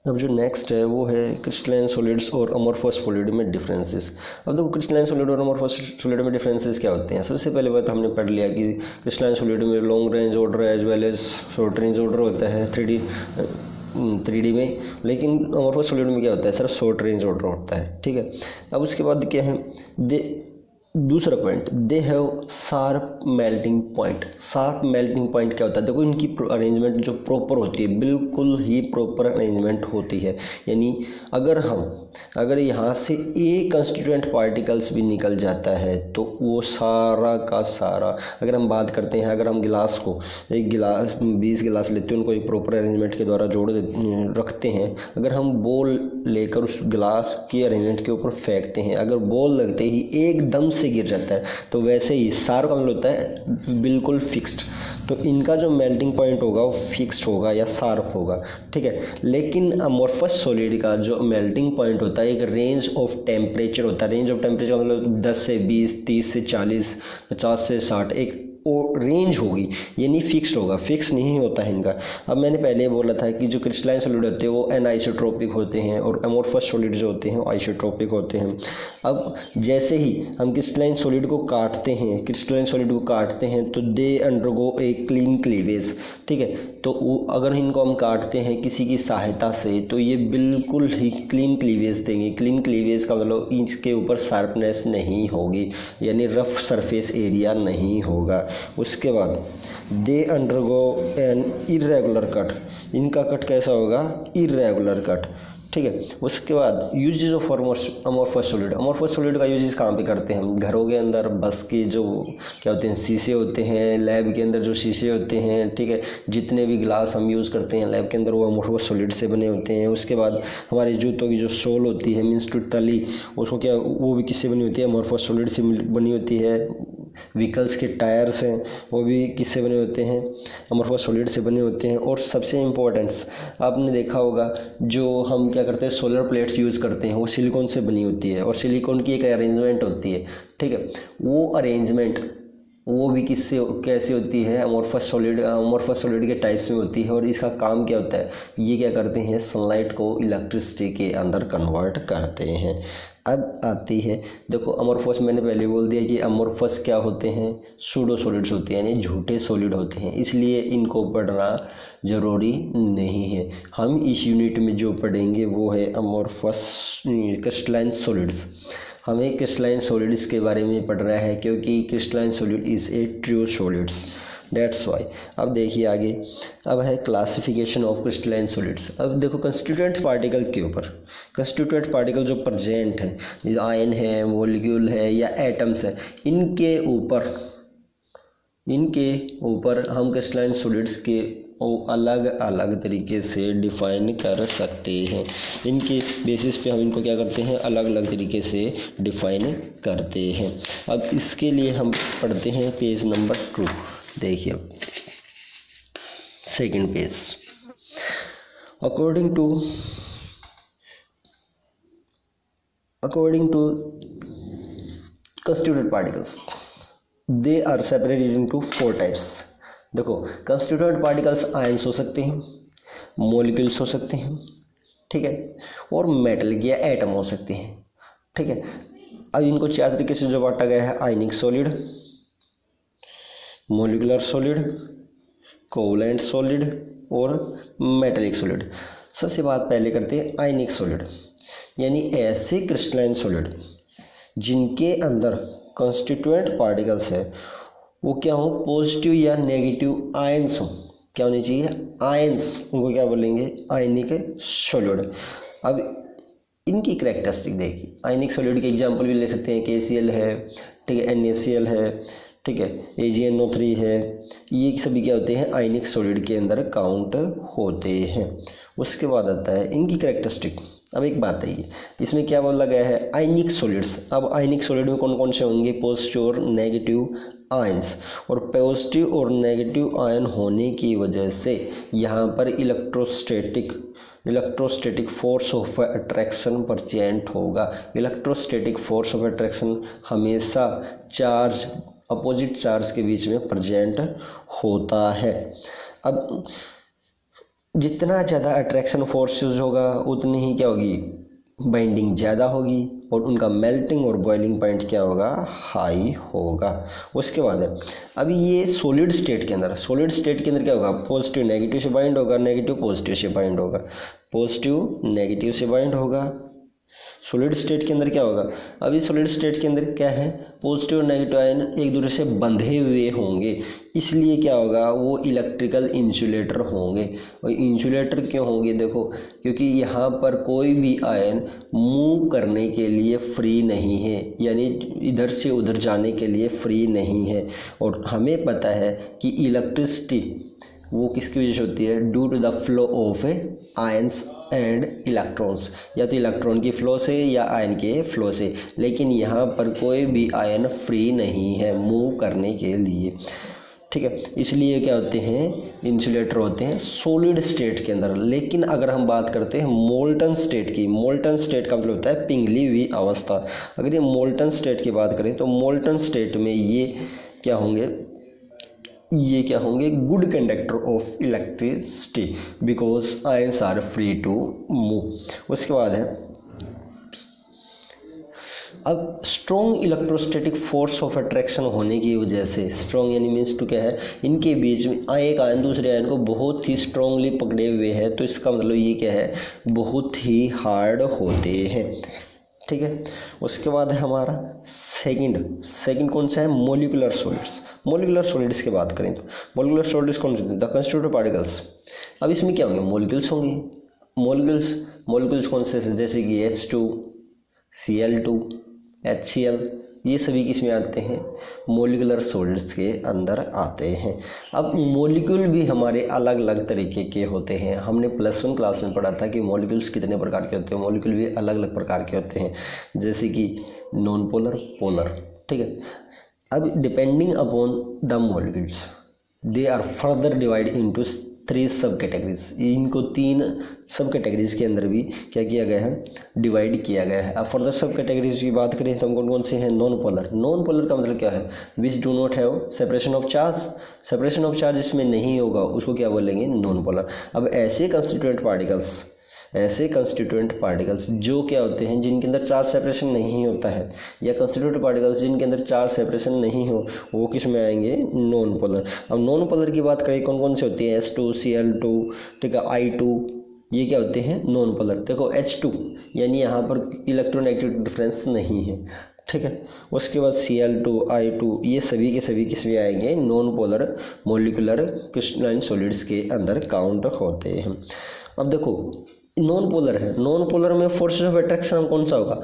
अब जो नेक्स्ट है वो है क्रिस्टलाइन सॉलिड्स और अमोर्फस सॉलिड में डिफरेंसेस। अब देखो क्रिस्टलाइन सॉलिड और अमोर्फस सॉलिड में डिफरेंसेस क्या होते हैं। सबसे पहले बात हमने पढ़ लिया कि क्रिस्टलाइन सॉलिड में long range order as well as short range order होता है 3D में, लेकिन अमोर्फस सॉलिड में क्या होता है, सिर्फ शॉर्ट रेंज ऑर्डर होता है। ठीक है, अब उसके बाद क्या है, दूसरा point, they have sharp melting point. Sharp melting point क्या होता है, देखो इनकी अरेंजमेंट जो प्रॉपर होती है, बिल्कुल ही प्रॉपर अरेंजमेंट होती है। यानी अगर यहाँ से एक कंस्टिट्यूएंट पार्टिकल्स भी निकल जाता है तो वो सारा का सारा, अगर हम बात करते हैं, अगर हम गिलास को एक गिलास 20 गिलास लेते हैं, उनको एक प्रॉपर अरेंजमेंट के द्वारा रखते हैं, अगर हम बॉल लेकर उस गिलास के अरेंजमेंट के ऊपर फेंकते हैं, अगर बॉल लगते ही एकदम से गिर जाता है, तो वैसे ही शार्प का मतलब होता है बिल्कुल फिक्स्ड। तो इनका जो मेल्टिंग पॉइंट होगा वो फिक्स्ड होगा या शार्प होगा। ठीक है, लेकिन अमोर्फस सॉलिड का जो मेल्टिंग पॉइंट होता है एक रेंज ऑफ टेम्परेचर होता है। रेंज ऑफ टेम्परेचर मतलब 10 से 20, 30 से 40, 50 से 60, एक रेंज होगी, यानी फिक्स्ड होगा, फिक्स नहीं होता है इनका। अब मैंने पहले बोला था कि जो क्रिस्टलाइन सॉलिड होते हैं वो एनआइसोट्रोपिक होते हैं और अमोर्फस सॉलिड जो होते हैं वो आइसोट्रोपिक होते हैं। अब जैसे ही हम क्रिस्टलाइन सॉलिड को काटते हैं तो they undergo a clean cleavage. ठीक है, तो अगर इनको हम काटते हैं किसी की सहायता से तो ये बिल्कुल ही क्लीन क्लीवेज देंगे। क्लीन क्लीवेज का मतलब इसके ऊपर शार्पनेस नहीं होगी, यानी रफ सरफेस एरिया नहीं होगा। उसके बाद they undergo an irregular cut. इनका कट कैसा होगा, इरेगुलर कट। ठीक है, उसके बाद uses of amorphous solid. Amorphous solid का यूजेस कहाँ पे करते हैं हम, घरों के अंदर, बस के जो क्या होते हैं शीशे होते हैं, लैब के अंदर जो शीशे होते हैं। ठीक है, जितने भी ग्लास हम यूज़ करते हैं लैब के अंदर वो अमोर्फस सॉलिड से बने होते हैं। उसके बाद हमारे जूतों की जो सोल होती है, मीन्स टू तली, उसको क्या, वो भी किससे बनी होती है, अमोर्फस सॉलिड से बनी होती है। व्हीकल्स के टायर्स हैं वो भी किससे बने होते हैं, अमोर्फस सॉलिड से बने होते हैं। और सबसे इम्पोर्टेंट आपने देखा होगा, जो हम क्या करते हैं सोलर प्लेट्स यूज़ करते हैं वो सिलिकॉन से बनी होती है और सिलिकॉन की एक अरेंजमेंट होती है। ठीक है, वो अरेंजमेंट वो भी किससे कैसे होती है, अमोर्फस सॉलिड के टाइप्स में होती है। और इसका काम क्या होता है, ये क्या करते हैं, सनलाइट को इलेक्ट्रिसिटी के अंदर कन्वर्ट करते हैं। अब आती है, देखो अमोर्फस, मैंने पहले बोल दिया कि अमोर्फस क्या होते हैं, सूडो सॉलिड्स होते हैं, यानी झूठे सॉलिड होते हैं, इसलिए इनको पढ़ना ज़रूरी नहीं है। हम इस यूनिट में जो पढ़ेंगे वो है अमोर्फस क्रिस्टलाइन सॉलिड्स। हमें क्रिस्टलाइन सॉलिड्स के बारे में पढ़ना है क्योंकि crystalline solid is a true solids, that's why. अब देखिए आगे, अब है क्लासिफिकेशन ऑफ क्रिस्टलाइन सॉलिड्स। अब देखो कंस्टिट्यूएंट पार्टिकल के ऊपर, कंस्टिट्यूएंट पार्टिकल जो प्रेजेंट है, आयन है, मॉलिक्यूल है या एटम्स है, इनके ऊपर हम क्रिस्टलाइन सॉलिड्स के अलग अलग तरीके से डिफाइन कर सकते हैं। इनके बेसिस पे हम इनको क्या करते हैं, अलग अलग तरीके से डिफाइन करते हैं। अब इसके लिए हम पढ़ते हैं पेज नंबर 2। देखिए second page, according to constituent particles they are separated into 4 types। देखो कंस्टिट्यूएंट पार्टिकल्स आयंस हो सकते हैं, मॉलिक्यूल्स हो सकते हैं, ठीक है, और मेटल या एटम हो सकते हैं। ठीक है, अब इनको 4 तरीके से जो बांटा गया है, आयनिक solid, molecular solid, covalent solid और मेटेलिक सॉलिड। सबसे बात पहले करते हैं आयनिक सॉलिड, यानी ऐसे क्रिस्टलाइन सॉलिड जिनके अंदर कंस्टिट्यूएंट पार्टिकल्स है वो क्या हो, पॉजिटिव या नेगेटिव आयंस हो। क्या होने चाहिए, आयंस, उनको क्या बोलेंगे, आयनिक सॉलिड। अब इनकी कैरेक्टरिस्टिक देखिए, आयनिक सॉलिड के एग्जांपल भी ले सकते हैं, KCl है, ठीक है, NaCl है, ठीक है, AgNO3 है, ये सभी क्या होते हैं, आयनिक सॉलिड के अंदर काउंट होते हैं। उसके बाद आता है इनकी कैरेक्टरिस्टिक। अब एक बात है, इसमें क्या बोला गया है, आयनिक सॉलिड्स। अब आयनिक सॉलिड में कौन कौन से होंगे, पॉजिटिव और नेगेटिव आयंस। और पॉजिटिव और नेगेटिव आयन होने की वजह से यहाँ पर electrostatic force of attraction present होगा। इलेक्ट्रोस्टैटिक फोर्स ऑफ अट्रैक्शन हमेशा चार्ज, अपोजिट चार्ज के बीच में प्रेजेंट होता है। अब जितना ज़्यादा अट्रैक्शन फोर्सेस होगा उतनी ही क्या होगी, बाइंडिंग ज़्यादा होगी, और उनका मेल्टिंग और बॉइलिंग पॉइंट क्या होगा, हाई होगा। उसके बाद है अभी ये सॉलिड स्टेट के अंदर क्या होगा, पॉजिटिव नेगेटिव से बाइंड होगा, नेगेटिव पॉजिटिव से बाइंड होगा, पॉजिटिव नेगेटिव से बाइंड होगा। सॉलिड स्टेट के अंदर क्या होगा, अभी सॉलिड स्टेट के अंदर क्या है, पॉजिटिव और नेगेटिव आयन एक दूसरे से बंधे हुए होंगे, इसलिए क्या होगा, वो इलेक्ट्रिकल इंसुलेटर होंगे। और इंसुलेटर क्यों होंगे, देखो क्योंकि यहाँ पर कोई भी आयन मूव करने के लिए फ्री नहीं है, यानी इधर से उधर जाने के लिए फ्री नहीं है। और हमें पता है कि इलेक्ट्रिसिटी वो किसकी वजह से होती है, due to the flow of ions and electrons, या तो इलेक्ट्रॉन की फ्लो से या आयन के फ्लो से। लेकिन यहाँ पर कोई भी आयन फ्री नहीं है मूव करने के लिए, ठीक है, इसलिए क्या होते हैं, इंसुलेटर होते हैं सॉलिड स्टेट के अंदर। लेकिन अगर हम बात करते हैं मोल्टन स्टेट की, मोल्टन स्टेट का मतलब होता है पिघली हुई अवस्था। अगर ये मोल्टन स्टेट की बात करें तो मोल्टन स्टेट में ये क्या होंगे, ये क्या होंगे, good conductor of electricity because ions are free to move. उसके बाद है अब strong electrostatic force of attraction होने की वजह से, स्ट्रॉन्ग यानी मीन्स टू क्या है, इनके बीच में एक आयन दूसरे आयन को बहुत ही स्ट्रांगली पकड़े हुए है, तो इसका मतलब ये क्या है, बहुत ही हार्ड होते हैं, ठीक है। उसके बाद है हमारा सेकंड कौन सा है, मोलिकुलर सॉलिड्स। मोलिकुलर सॉलिड्स की बात करें तो मोलिकुलर सॉलिड्स कौन से, द कंस्टिट्यूटिव पार्टिकल्स। अब इसमें क्या होंगे, मोलिकुल्स होंगे। मोलिकुल्स कौन से, जैसे कि H2, Cl2, HCl, ये सभी किसमें आते हैं, मोलिकुलर सॉलिड्स के अंदर आते हैं। अब मोलिक्यूल भी हमारे अलग अलग तरीके के होते हैं। हमने +1 क्लास में पढ़ा था कि मोलिक्यूल्स कितने प्रकार के होते हैं, मोलिक्यूल भी अलग अलग प्रकार के होते हैं, जैसे कि नॉन पोलर, पोलर, ठीक है। अब depending upon the molecules they are further divide into 3 sub categories. इनको 3 सब कैटेगरीज के अंदर भी क्या किया गया है, डिवाइड किया गया है। अब फर्दर सब कैटेगरीज की बात करें तो हम कौन कौन से हैं, नॉन पोलर का मतलब क्या है, which do not have separation of charge इसमें नहीं होगा, उसको क्या बोलेंगे, नॉन पोलर। अब ऐसे कंस्टिट्यूएंट पार्टिकल्स जो क्या होते हैं, जिनके अंदर चार्ज सेपरेशन नहीं होता है, या कंस्टिट्यूएंट पार्टिकल्स जिनके अंदर चार्ज सेपरेशन नहीं हो, वो किस में आएंगे, नॉन पोलर। अब नॉन पोलर की बात करें कौन कौन से होती है, H2, Cl2, ठीक है, I2, ये क्या होते हैं, नॉन पोलर। देखो H2 यानी यहाँ पर इलेक्ट्रोनेगेटिव डिफरेंस नहीं है, ठीक है। उसके बाद Cl2, I2, ये सभी के सभी किस में आएंगे, non polar molecular crystalline solids के अंदर काउंट होते हैं। अब देखो नॉन पोलर है, नॉन पोलर में फोर्सेस ऑफ अट्रैक्शन कौन सा होगा,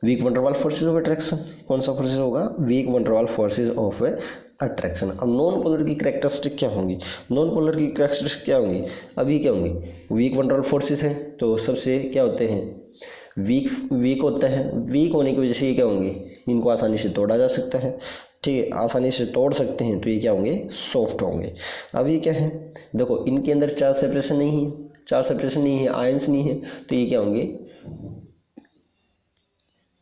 weak van der Waals forces of attraction. कौन सा फोर्सेस होगा, weak van der Waals forces of attraction. अब नॉन पोलर की कैरेक्टरिस्टिक क्या होंगी, अभी क्या होंगी, weak van der Waals forces है तो सबसे क्या होते हैं, वीक होता है। वीक होने की वजह से ये क्या होंगे, इनको आसानी से तोड़ा जा सकता है, ठीक है, आसानी से तोड़ सकते हैं, तो ये क्या होंगे, सॉफ्ट होंगे। अब ये क्या है, देखो इनके अंदर चार्ज सेपरेशन नहीं है, आयंस नहीं है, तो ये क्या होंगे,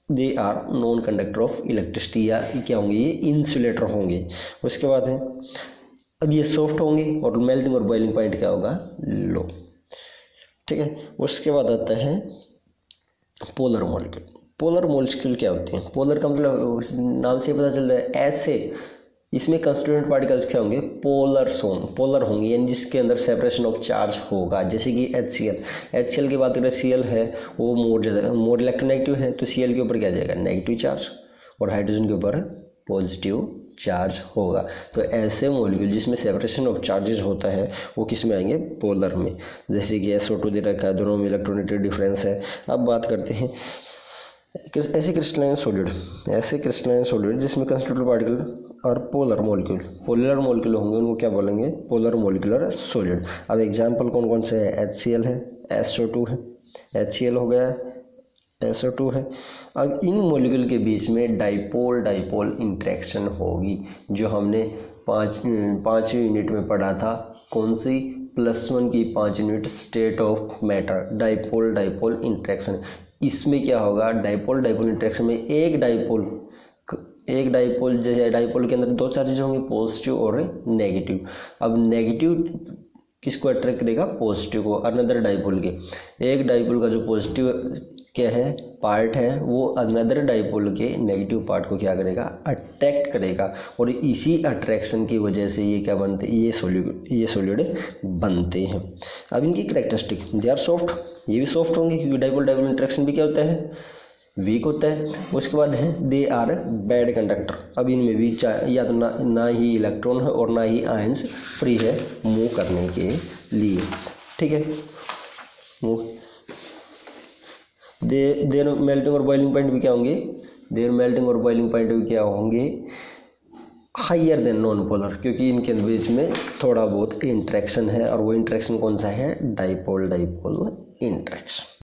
they are non conductor of electricity, या क्या होंगे, ये इंसुलेटर होंगे। उसके बाद है अब ये सॉफ्ट होंगे और मेल्टिंग और बॉइलिंग पॉइंट क्या होगा, लो, ठीक है। उसके बाद आता है पोलर मोलिक्यूल क्या होते हैं, पोलर का मतलब नाम से पता चल रहा है, ऐसे इसमें कंस्टिट्यूएंट पार्टिकल्स क्या होंगे, पोलर होंगे, यानी जिसके अंदर सेपरेशन ऑफ चार्ज होगा, जैसे कि HCl की बात करें, Cl है वो मोर इलेक्ट्रोनेगेटिव है, तो Cl के ऊपर क्या जाएगा, नेगेटिव चार्ज, और हाइड्रोजन के ऊपर पॉजिटिव चार्ज होगा। तो ऐसे मॉलिक्यूल जिसमें सेपरेशन ऑफ चार्जेस होता है वो किस में आएंगे, पोलर में। जैसे कि SO2 दे रखा है, दोनों में इलेक्ट्रोनेगेटिव डिफरेंस है। अब बात करते हैं ऐसे क्रिस्टलाइन सॉलिड जिसमें कंस्टिट्यूटिव पार्टिकल और पोलर मोलिक्यूल होंगे, उनको क्या बोलेंगे, पोलर मोलिकुलर सॉलिड। अब एग्जांपल कौन कौन से है, HCl है, SO2 है, HCl हो गया, SO2 है। अब इन मोलिक्यूल के बीच में डाइपोल इंटरेक्शन होगी, जो हमने 5 यूनिट में पढ़ा था, कौन सी, +1 की 5 unit state of matter, dipole interaction. इसमें क्या होगा, डाइपोल इंटरेक्शन में एक डाइपोल जो है, डाइपोल के अंदर 2 चार्जेस होंगे, पॉजिटिव और नेगेटिव। अब नेगेटिव किसको अट्रैक्ट करेगा, पॉजिटिव को, अनदर डाइपोल के। एक डाइपोल का जो पॉजिटिव क्या है पार्ट है वो अनदर डाइपोल के नेगेटिव पार्ट को क्या करेगा, अट्रैक्ट करेगा, और इसी अट्रैक्शन की वजह से ये क्या बनते हैं, ये सॉलिड बनते हैं। अब इनकी कैरेक्टरिस्टिक, दे आर सॉफ्ट, ये भी सॉफ्ट होंगे क्योंकि डाइपोल डाइपोल इंटरेक्शन भी क्या होता है, वीक होता है। उसके बाद है दे आर बैड कंडक्टर, अब इनमें भी या तो ना ही इलेक्ट्रॉन है और ना ही आयंस फ्री है मूव करने के लिए, ठीक है। देर मेल्टिंग और बॉइलिंग पॉइंट भी क्या होंगे, देर मेल्टिंग और बॉइलिंग पॉइंट भी क्या होंगे, हाइयर देन नॉन पोलर, क्योंकि इनके बीच में थोड़ा बहुत इंटरेक्शन है, और वो इंटरेक्शन कौन सा है, डाइपोल डाइपोल इंटरेक्शन।